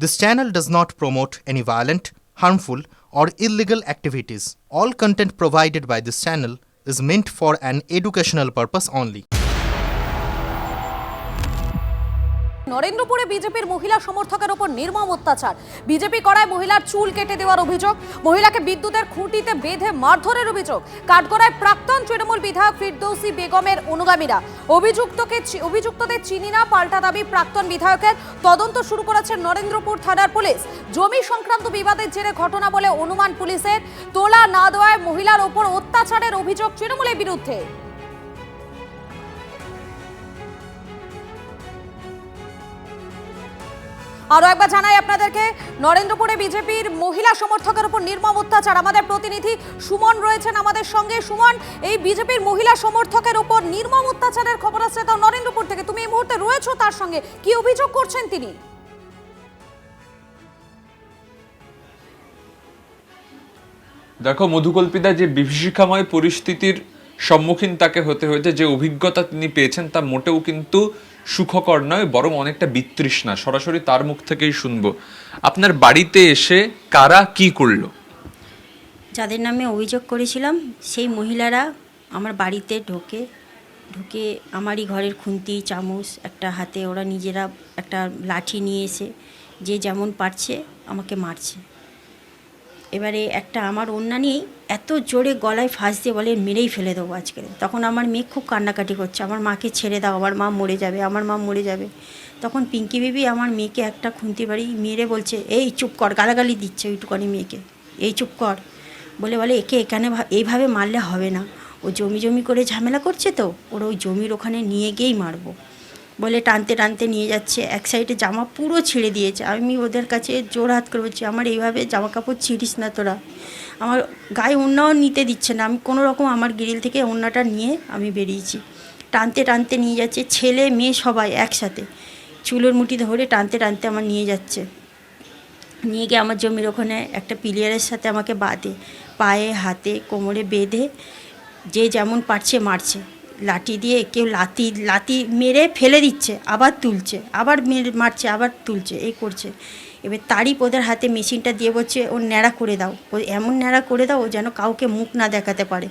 This channel does not promote any violent, harmful, or illegal activities. All content provided by this channel is meant for an educational purpose only. নরেন্দ্রপুরে বিজেপির মহিলা সমর্থকের উপর নির্মম অত্যাচার। BJP করায় মহিলার চুল কেটে দেওয়ার অভিযোগ, মহিলাকে বিদ্যুতের খুঁটিতে বেঁধে মারধরের অভিযোগ। কাঠগড়ায় প্রাক্তন তৃণমূল বিধায়ক ফিরদৌসী বেগমের অনুগামীরা অভিযুক্তদের চিনি না, পাল্টা দাবি প্রাক্তন বিধায়কের। তদন্ত শুরু করেছে নরেন্দ্রপুর থানার পুলিশ। জমি সংক্রান্ত বিবাদের জেরে ঘটনা বলে অনুমান পুলিশের। তোলা না দেওয়ায় মহিলার ওপর অত্যাচারের অভিযোগ তৃণমূলের বিরুদ্ধে। আরো একবার জানাই আপনাদেরকে, নরেন্দ্রপুরে বিজেপির মহিলা সমর্থকের উপর নির্মম অত্যাচার। আমাদের প্রতিনিধি সুমন রয়েছেন আমাদের সঙ্গে। সুমন, এই বিজেপির মহিলা সমর্থকের উপর নির্মম অত্যাচারের খবর আসছে তো নরেন্দ্রপুর থেকে, তুমি এই মুহূর্তে রয়েছো তার সঙ্গে, কি অভিযোগ করছেন তিনি? দেখো মধুকল্পিতা, যে বিভীষিকাময় পরিস্থিতির সম্মুখীন তাকে হতে হয়েছে, যে অভিজ্ঞতা তিনি পেয়েছেন তা মোটেও কিন্তু সুখকর নয়, বরং অনেকটা বিতৃষ্ণা। সরাসরি তার মুখ থেকেই শুনবো। আপনার বাড়িতে এসে কারা কি করলো? যাদের নামে অভিযোগ করেছিলাম সেই মহিলারা আমার বাড়িতে ঢোকে আমারই ঘরের খুন্তি চামচ একটা হাতে, ওরা নিজেরা একটা লাঠি নিয়ে এসে যে যেমন পারছে আমাকে মারছে। এবারে একটা আমার ওড়না নিয়েই এত জোরে গলায় ফাঁস দিয়ে বলে মেরেই ফেলে দেবো আজকে। তখন আমার মেয়ে খুব কান্নাকাটি করছে, আমার মাকে ছেড়ে দাও, আমার মা মরে যাবে, আমার মা মরে যাবে। তখন পিঙ্কি বিবি আমার মেয়েকে একটা খুন্তি বাড়ি মেরে বলছে, এই চুপ কর, গালাগালি দিচ্ছে ওইটুকানি মেয়েকে, এই চুপ কর বলে একে এখানে এইভাবে মারলে হবে না, ও জমি করে ঝামেলা করছে, তো ওর ওই জমির ওখানে নিয়ে গিয়েই মারবো বলে টানতে টানতে নিয়ে যাচ্ছে। এক সাইডে জামা পুরো ছিঁড়ে দিয়েছে। আমি ওদের কাছে জোর হাত করে বলছি, আমার এইভাবে জামা কাপড় ছিঁড়িস না তোরা। আমার গায়ে ওড়নাও নিতে দিচ্ছে না। আমি কোনো রকম আমার গ্রিল থেকে ওড়নাটা নিয়ে আমি বেরিয়েছি। টানতে টানতে নিয়ে যাচ্ছে, ছেলে মেয়ে সবাই একসাথে চুলোর মুঠি ধরে টানতে টানতে আমার নিয়ে যাচ্ছে। নিয়ে গিয়ে আমার জমির ওখানে একটা পিলিয়ারের সাথে আমাকে বাঁধে, পায়ে হাতে কোমরে বেঁধে যে যেমন পারছে মারছে। লাঠি দিয়ে কেউ লাতি মেরে ফেলে দিচ্ছে, আবার তুলছে, আবার মেরে মারছে, আবার তুলছে, এই করছে। এবার তারিপ ওদের হাতে মেশিনটা দিয়ে বলছে ও ন্যাড়া করে দাও, ও এমন ন্যাড়া করে দাও ও যেন কাউকে মুখ না দেখাতে পারে।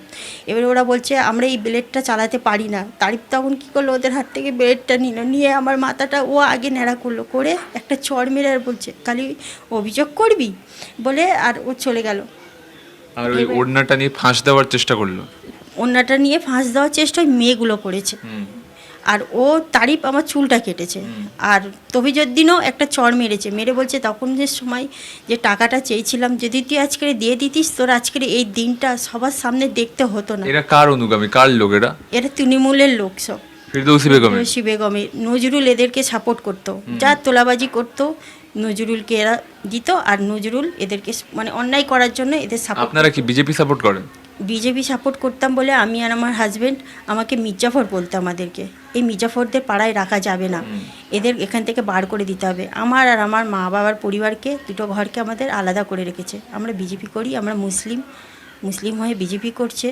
এবার ওরা বলছে আমরা এই ব্লেডটা চালাতে পারি না। তারিপ তখন কী করলো, ওদের হাত থেকে ব্লেডটা নিয়ে আমার মাথাটা ও আগে ন্যাড়া করলো, করে একটা চড় মেরে আর বলছে খালি অভিযোগ করবি বলে, আর ও চলে গেল। আর ওই ওড়নাটা নিয়ে ফাঁস দেওয়ার চেষ্টা করলো। ওড়নাটা নিয়ে ফাঁস দেওয়ার চেষ্টা ওই মেয়েগুলো করেছে। আর ও তারিপ আমার চুলটা কেটেছে। আর তবিজুদ্দিনও একটা চড় মেরে বলছে তখন যে সময় যে টাকাটা চেয়েছিলাম, যদি তুই আজকে দিয়ে দিতিস তোর আজকের এই দিনটা সবার সামনে দেখতে হতো না। এরা কার অনুগামী, কার লোক? এরা তৃণমূলের লোক সব। ফিরদৌসী বেগমের নজরুল এদেরকে সাপোর্ট করতো, যা তোলাবাজি করতো নজরুলকে এরা দিত। আর নজরুল এদেরকে মানে অন্যায় করার জন্য এদের সাপোর্ট। আপনারা কি বিজেপি সাপোর্ট করেন? বিজেপি সাপোর্ট করতাম বলে আমি আর আমার হাজব্যান্ড আমাকে মির্জাফর বলতো। আমাদেরকে এই মির্জাফরদের পাড়ায় রাখা যাবে না, এদের এখান থেকে বার করে দিতে হবে। আমার আর আমার মা বাবার পরিবারকে দুটো ঘরকে আমাদের আলাদা করে রেখেছে। আমরা বিজেপি করি, আমরা মুসলিম হয়ে বিজেপি করছে,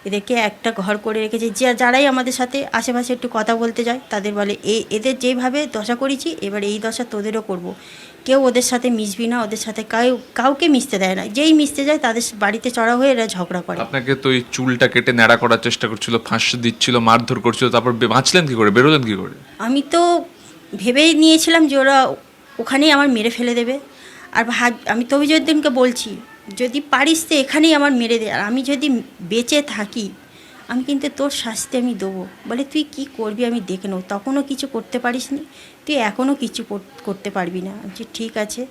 এদেরকে একটা ঘর করে রেখেছে। যারাই আমাদের সাথে আশেপাশে একটু কথা বলতে যায় তাদের বলে এদের যেভাবে দশা করেছি এবার এই দশা তোদেরও করব। কেউ ওদের সাথে মিশবি না, ওদের সাথে কাউকে মিশতে দেয় না। যেই মিশতে যায় তাদের বাড়িতে চড়া হয়ে এরা ঝগড়া করে। আপনাকে তো এই চুলটা কেটে ন্যাড়া করার চেষ্টা করছিল, ফাঁস দিচ্ছিল, মারধর করছিল, তারপর বাঁচলেন কি করে, বেরোলেন কি করে? আমি তো ভেবেই নিয়েছিলাম যে ওরা ওখানেই আমার মেরে ফেলে দেবে। আর আমি তবিজুদ্দিনকে বলছি যদি পারিস তো এখানেই আমার মেরে দে, আর আমি যদি বেঁচে থাকি আমি কিন্তু তোর শাস্তি আমি দেবো। বলে তুই কি করবি আমি দেখে নেব, তখনও কিছু করতে পারিস নি, তুই এখনও কিছু করতে পারবি না। আমি ঠিক আছে,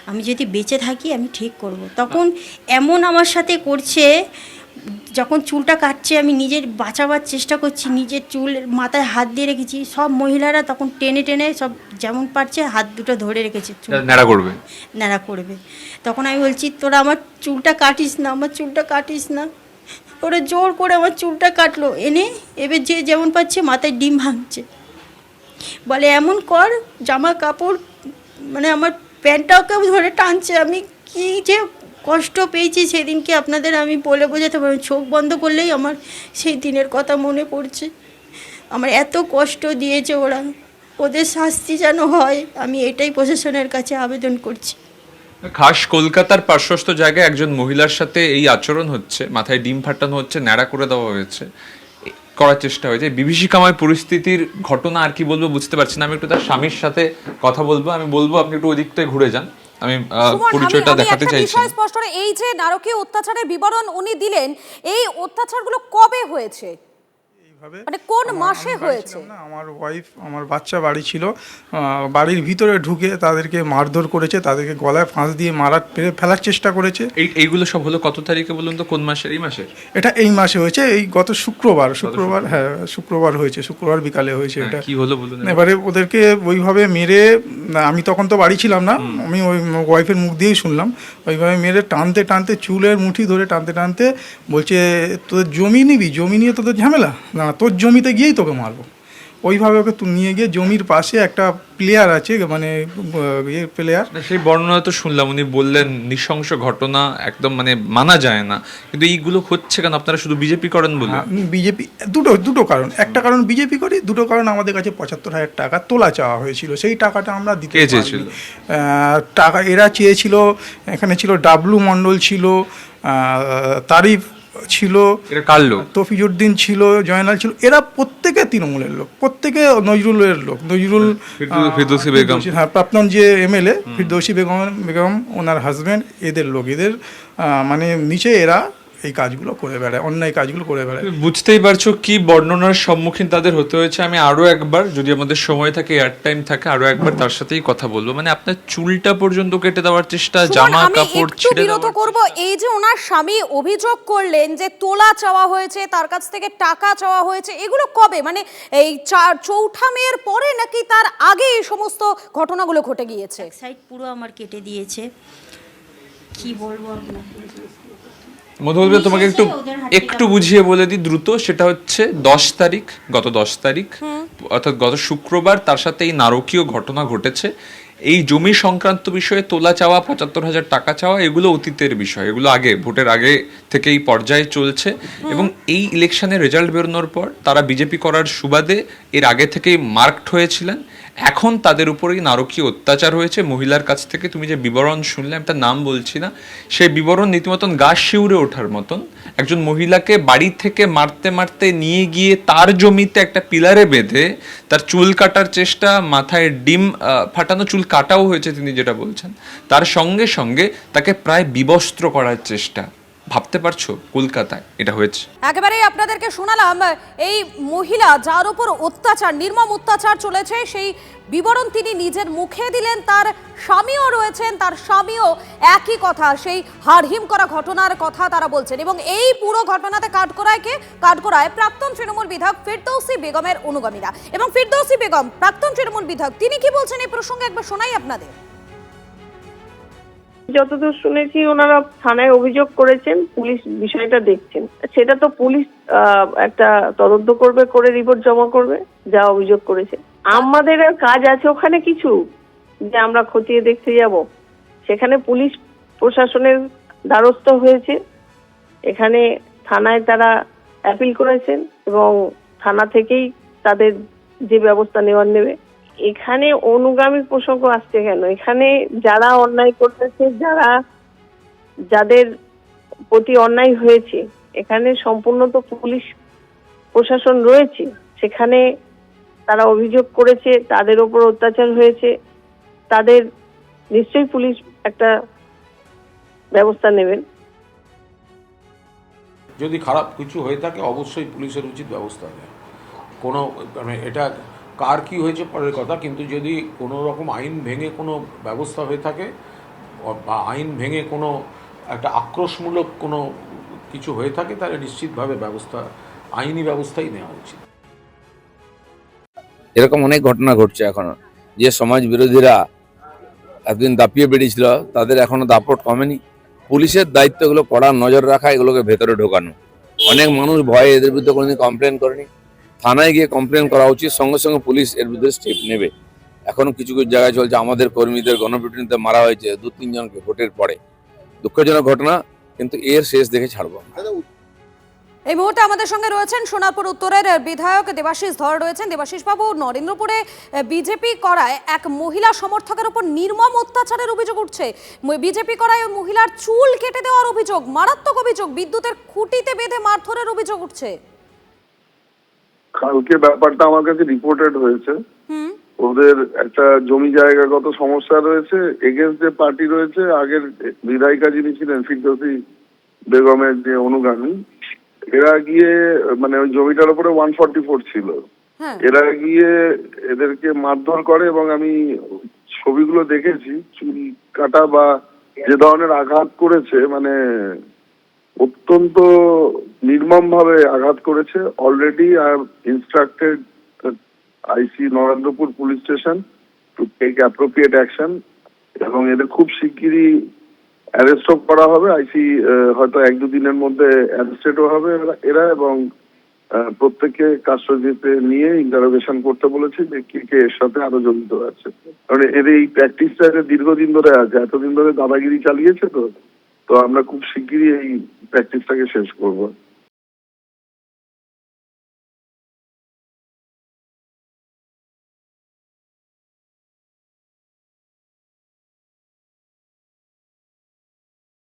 আমি যদি বেঁচে থাকি আমি ঠিক করব। তখন এমন আমার সাথে করছে, যখন চুলটা কাটছে আমি নিজের বাঁচাবার চেষ্টা করছি, নিজের চুলের মাথায় হাত দিয়ে রেখেছি। সব মহিলারা তখন টেনে সব যেমন পারছে হাত দুটো ধরে রেখেছে, ন্যাড়া করবে। তখন আমি বলছি তোরা আমার চুলটা কাটিস না। ওরা জোর করে আমার চুলটা কাটলো, এবার যে যেমন পাচ্ছে মাথায় ডিম ভাঙছে, বলে এমন কর জামা কাপড় মানে আমার প্যান্টটাকেও ধরে টানছে। আমি কি যে কষ্ট পেয়েছি সেদিনকে আপনাদের আমি বলে বোঝাতে পারবো। চোখ বন্ধ করলেই আমার সেই দিনের কথা মনে পড়ছে। আমার এত কষ্ট দিয়েছে ওরা। ওদের শাস্তি যেন হয়, আমি এটাই প্রশাসনের কাছে আবেদন করছি। খাস কলকাতার পার্শ্বস্থ জায়গায় একজন মহিলার সাথে এই আচরণ হচ্ছে, মাথায় ডিম ফাটানো হচ্ছে, ন্যাড়া করে দেওয়া হয়েছে, করার চেষ্টা হয়েছে। বিভীষিকাময় পরিস্থিতির ঘটনা, আর কি বলবো বুঝতে পারছি না। আমি একটু তার স্বামীর সাথে কথা বলবো, আমি বলবো আপনি একটু ওদিকটায় ঘুরে যান, আমি পরিচয়টা দেখাতে চাইছি। স্পষ্ট এই যে নারকীয় অত্যাচারের বিবরণ উনি দিলেন, এই অত্যাচারগুলো কবে হয়েছে, মানে কোন মাসে হয়েছে? আমার ওয়াইফ, আমার বাচ্চা বাড়ি ছিল, বাড়ির ভিতরে ঢুকে তাদেরকে মারধর করেছে, তাদেরকে গলায় ফাঁস দিয়ে ফেলার চেষ্টা করেছে। এইগুলো সব হলো কত তারিখে বলুন তো, কোন মাসের? এই মাসে? এটা এই মাসে হয়েছে, এই গত শুক্রবার, হ্যাঁ শুক্রবার হয়েছে, শুক্রবার বিকালে হয়েছে। এটা কি হলো বলুন। এবারে ওদেরকে ওইভাবে মেরে, আমি তখন তো বাড়ি ছিলাম না, আমি ওই ওয়াইফের মুখ দিয়েই শুনলাম, ওইভাবে মেরে টানতে টানতে, চুলের মুঠি ধরে টানতে টানতে বলছে তোদের জমি নিবি, জমি নিয়ে তোদের ঝামেলা না, তোর জমিতে গিয়েই তোকে মারবো। ওইভাবে ওকে নিয়ে গিয়ে জমির পাশে একটা প্লেয়ার আছে, মানে প্লেয়ার, সেই বর্ণনা তো শুনলাম, উনি বললেন নৃশংস ঘটনা, একদম মানে মানা যায় না। কিন্তু এইগুলো হচ্ছে কেন? আপনারা শুধু বিজেপি করেন বলে? বিজেপি দুটো কারণ, একটা কারণ বিজেপি করি, দুটো কারণ আমাদের কাছে ৭৫,০০০ টাকা তোলা চাওয়া হয়েছিল, সেই টাকাটা আমরা দিতে চেয়েছিল। টাকা এরা চেয়েছিল, এখানে ছিল ডাবলু মণ্ডল ছিল, তারিফ ছিল, তফিজুদ্দিন ছিল, জয়নাল ছিল, এরা প্রত্যেকে তৃণমূলের লোক, প্রত্যেকে নজরুলের লোক, নজরুল, ফিরদৌসী বেগম, হ্যাঁ প্রাক্তন যে এমএলএ ফিরদৌসী বেগম ওনার হাজব্যান্ড, এদের লোক, এদের মানে নিচে এরা এই কাজগুলো করে বেড়ায়, অন্যায় কাজগুলো করে বেড়ায়। বুঝতেই পারছো কি বর্ণনার সম্মুখীন তাদের হতে হয়েছে। আমি আরো একবার, যদি আমাদের সময় থাকে, এয়ার টাইম থাকে, আরো একবার তার সাথেই কথা বলবো। মানে আপনার চুলটা পর্যন্ত কেটে দেওয়ার চেষ্টা, জামা কাপড় ছিঁড়ে দেওয়ার করব। এই যে ওনার স্বামী অভিযোগ করলেন যে তোলা চাওয়া হয়েছে, তার কাছ থেকে টাকা চাওয়া হয়েছে, এগুলো কবে, মানে এই ৪ঠা মের পরে নাকি তার আগে এই সমস্ত ঘটনাগুলো ঘটে গিয়েছে? সাইড পুরো আমার কেটে দিয়েছে, কি বলবো আপনাকে। মধুবল, তোমাকে একটু বুঝিয়ে বলে দিই দ্রুত। সেটা হচ্ছে 10 তারিখ, গত 10 তারিখ, অর্থাৎ গত শুক্রবার তার সাথে এই নারকীয় ঘটনা ঘটেছে। এই জমি সংক্রান্ত বিষয়ে তোলা চাওয়া, ৭৫,০০০ টাকা চাওয়া, এগুলো অতীতের বিষয়, এগুলো আগে, ভোটের আগে থেকে এই পর্যায়ে চলছে। এবং এই ইলেকশনের রেজাল্ট বেরোনোর পর তারা বিজেপি করার সুবাদে এর আগে থেকেই মার্কড হয়েছিলেন। এখন তাদের উপরেই নারকীয় অত্যাচার হয়েছে মহিলার কাছ থেকে। তুমি যে বিবরণ শুনলে, আমি তার নাম বলছি না, সেই বিবরণ রীতিমতন গা শিউরে ওঠার মতন। একজন মহিলাকে বাড়ি থেকে মারতে মারতে নিয়ে গিয়ে তার জমিতে একটা পিলারে বেঁধে তার চুল কাটার চেষ্টা, মাথায় ডিম ফাটানো, চুল কাটাও হয়েছে তিনি যেটা বলছেন, তার সঙ্গে সঙ্গে তাকে প্রায় বিবস্ত্র করার চেষ্টা। ভাবতে পারছো কলকাতায় এটা হয়েছে? একেবারেই আপনাদেরকে শোনালাম এই মহিলা যার উপর অত্যাচার, নির্মম অত্যাচার চলেছে, সেই বিবরণ তিনি নিজের মুখে দিলেন। তার স্বামীও রয়েছেন, তার স্বামীও একই কথা, সেই হাড়হিম করা ঘটনার কথা তারা বলছেন। এবং এই পুরো ঘটনাতে কাঠগড়ায় প্রাক্তন তৃণমূল বিধায়ক ফিরদৌসী বেগমের অনুগামীরা। এবং ফিরদৌসী বেগম, প্রাক্তন তৃণমূল বিধায়ক, তিনি কি বলছেন এই প্রসঙ্গে একবার শোনাই আপনাদের। যতদূর শুনেছি ওনারা থানায় অভিযোগ করেছেন, পুলিশ বিষয়টা দেখছেন, সেটা তো পুলিশ একটা তদন্ত করবে, করে রিপোর্ট জমা করবে যা অভিযোগ করেছে। আমাদের আর কাজ আছে ওখানে কিছু, যে আমরা খতিয়ে দেখতে যাব? সেখানে পুলিশ প্রশাসনের দ্বারস্থ হয়েছে, এখানে থানায় তারা অ্যাপিল করেছেন এবং থানা থেকেই তাদের যে ব্যবস্থা নেওয়ার নেবে। এখানে অনুগামী প্রসঙ্গ আসছে কেন? এখানে যারা অন্যায় করতেছে, যাদের প্রতি অন্যায় হয়েছে, এখানে সম্পূর্ণ তো পুলিশ প্রশাসন রয়েছে, সেখানে তারা অভিযোগ করেছে, তাদের উপর অত্যাচার হয়েছে, তাদের নিশ্চয়ই পুলিশ একটা ব্যবস্থা নেবেন। যদি খারাপ কিছু হয়ে থাকে অবশ্যই পুলিশের উচিত ব্যবস্থা নেয়। কোনো মানে এটা কার কি হয়েছে পরের কথা, কিন্তু যদি কোনো রকম আইন ভেঙে কোনো ব্যবস্থা হয়ে থাকে বা আইন ভেঙে কোনো একটা আক্রোশমূলক কোনো কিছু হয়ে থাকে, তাহলে নিশ্চিতভাবে আইনি ব্যবস্থাই নেওয়া উচিত। এরকম অনেক ঘটনা ঘটছে এখনো, যে সমাজ বিরোধীরা এতদিন দাপিয়ে বেরিয়েছিল তাদের এখনো দাপট কমেনি। পুলিশের দায়িত্ব এগুলো কড়া নজর রাখা, এগুলোকে ভেতরে ঢোকানো। অনেক মানুষ ভয়ে এদের বিরুদ্ধে কোনোদিন কমপ্লেন করেনি, থানায় গিয়ে কমপ্লেন করা উচিত, সঙ্গে সঙ্গে পুলিশ এর বিরুদ্ধে স্টেপ নেবে। এখনো কিছু কিছু জায়গায় চলছে, আমাদের কর্মীদের গণপিটুনিতে মারা হয়েছে 2-3 জনকে ভোটের পরে, দুঃখজনক ঘটনা, কিন্তু এর শেষ দেখে ছাড়বো। এই মুহূর্তে আমাদের সঙ্গে রয়েছেন সোনারপুর উত্তরের বিধায়ক দেবাশিস ধর রয়েছেন। দেবাশিস বাবু, নরেন্দ্রপুরে বিজেপি করায় এক মহিলা সমর্থকের উপর নির্মম অত্যাচারের অভিযোগ উঠছে। বিজেপি করায় ওই মহিলার চুল কেটে দেওয়ার অভিযোগ, মারাত্মক অভিযোগ, বিদ্যুতের খুঁটিতে বেঁধে মারধরের অভিযোগ উঠছে। কালকে ব্যাপারটা আমার কাছে রিপোর্টেড হয়েছে। হুম, ওদের একটা জমি জায়গাগত সমস্যা রয়েছে, এগেন্স্ট যে পার্টি রয়েছে, আগের বিধায়িকা যিনি ছিলেন ফিরদৌসী বেগমের যে অনুগামী, এরা গিয়ে মানে ওই জমিটার উপরে 144 ছিল, হ্যাঁ, এরা গিয়ে এদেরকে মারধর করে এবং আমি ছবিগুলো দেখেছি। চুল কাটা বা যে ধরনের আঘাত করেছে, মানে অত্যন্ত নির্মম ভাবে আঘাত করেছে। Already I have instructed IC Narendrapur police station to take appropriate action এবং এদের খুব শিগগিরই অ্যারেস্টও করা হবে। আইসি হয়তো 1-2 দিনের মধ্যে অ্যারেস্টেডও হবে এরা এবং প্রত্যেককে কাস্টডিতে নিয়ে ইন্টারোগেশন করতে বলেছি যে কে কে এর সাথে আরো জড়িত আছে। কারণ এদের এই প্র্যাকটিসটা দীর্ঘদিন ধরে আছে, এতদিন ধরে দাদাগিরি চালিয়েছে, তো আমরা খুব শিগগিরই এই প্র্যাকটিসটাকে শেষ করবো।